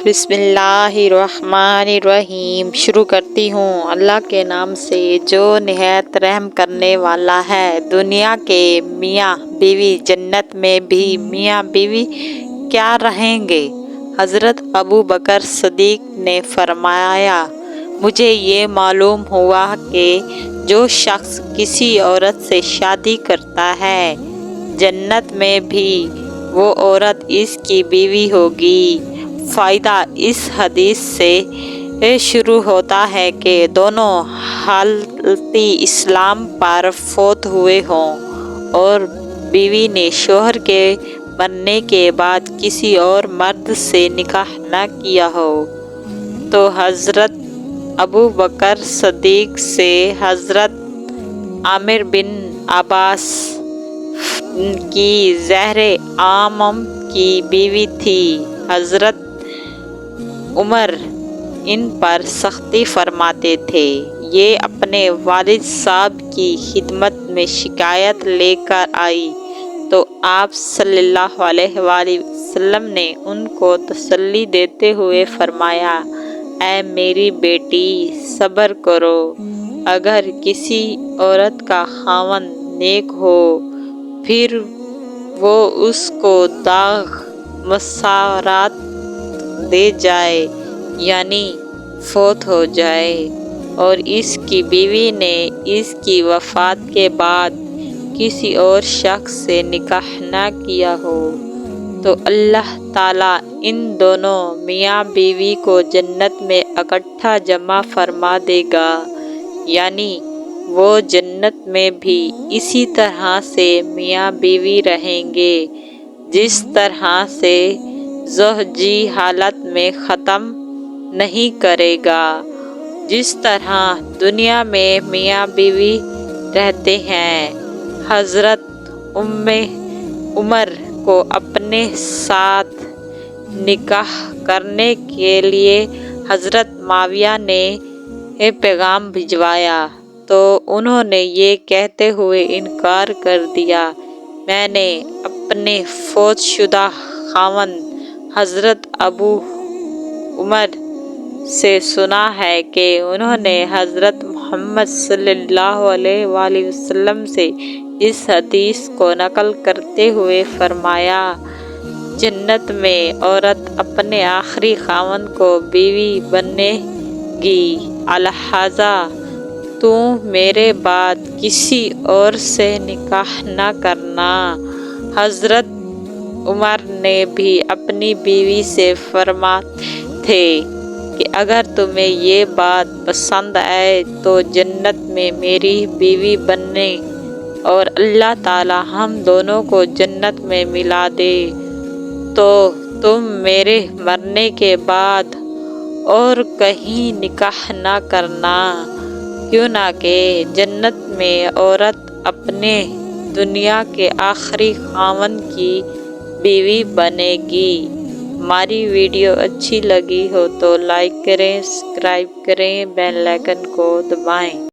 بسم اللہ الرحمن الرحیم۔ شروع کرتی ہوں اللہ کے نام سے جو نہایت رحم کرنے والا ہے۔ دنیا کے میاں بیوی جنت میں بھی میاں بیوی کیا رہیں گے؟ حضرت ابو بکر صدیق نے فرمایا، مجھے یہ معلوم ہوا کہ جو شخص کسی عورت سے شادی کرتا ہے جنت میں بھی وہ عورت اس کی بیوی ہوگی۔ فائدہ اس حدیث سے شروع ہوتا ہے کہ دونوں حالت اسلام پر فوت ہوئے ہوں اور بیوی نے شوہر کے مرنے کے بعد کسی اور مرد سے نکاح نہ کیا ہو تو حضرت ابو بکر صدیق سے حضرت عامر بن عباس کی زہر عامم کی بیوی تھی۔ حضرت عمر ان پر سختی فرماتے تھے۔ یہ اپنے والد صاحب کی خدمت میں شکایت لے کر آئی تو آپ صلی اللہ علیہ وآلہ وسلم نے ان کو تسلی دیتے ہوئے فرمایا، اے میری بیٹی صبر کرو، اگر کسی عورت کا خاوند نیک ہو پھر وہ اس کو داغ مسرات دے جائے یعنی فوت ہو جائے اور اس کی بیوی نے اس کی وفات کے بعد کسی اور شخص سے نکاح نہ کیا ہو تو اللہ تعالیٰ ان دونوں میاں بیوی کو جنت میں اکٹھا جمع فرما دے گا، یعنی وہ جنت میں بھی اسی طرح سے میاں بیوی رہیں گے جس طرح سے زوجی حالت میں ختم نہیں کرے گا، جس طرح دنیا میں میاں بیوی رہتے ہیں۔ حضرت عمر کو اپنے ساتھ نکاح کرنے کے لیے حضرت معاویہ نے پیغام بھجوایا تو انہوں نے یہ کہتے ہوئے انکار کر دیا، میں نے اپنے فوت شدہ خاوند حضرت ابو عمر سے سنا ہے کہ انہوں نے حضرت محمد صلی اللہ علیہ وآلہ وسلم سے اس حدیث کو نقل کرتے ہوئے فرمایا، جنت میں عورت اپنے آخری خاوند کو بیوی بنے گی، لہٰذا تو میرے بعد کسی اور سے نکاح نہ کرنا۔ حضرت عمر نے بھی اپنی بیوی سے فرماتے تھے کہ اگر تمہیں یہ بات پسند آئے تو جنت میں میری بیوی بننے اور اللہ تعالیٰ ہم دونوں کو جنت میں ملا دے تو تم میرے مرنے کے بعد اور کہیں نکاح نہ کرنا، کیوں نہ کہ جنت میں عورت اپنے دنیا کے آخری خاوند کی بیوی بنے گی۔ ہماری ویڈیو اچھی لگی ہو تو لائک کریں، سبسکرائب کریں، بیل آئیکن کو دبائیں۔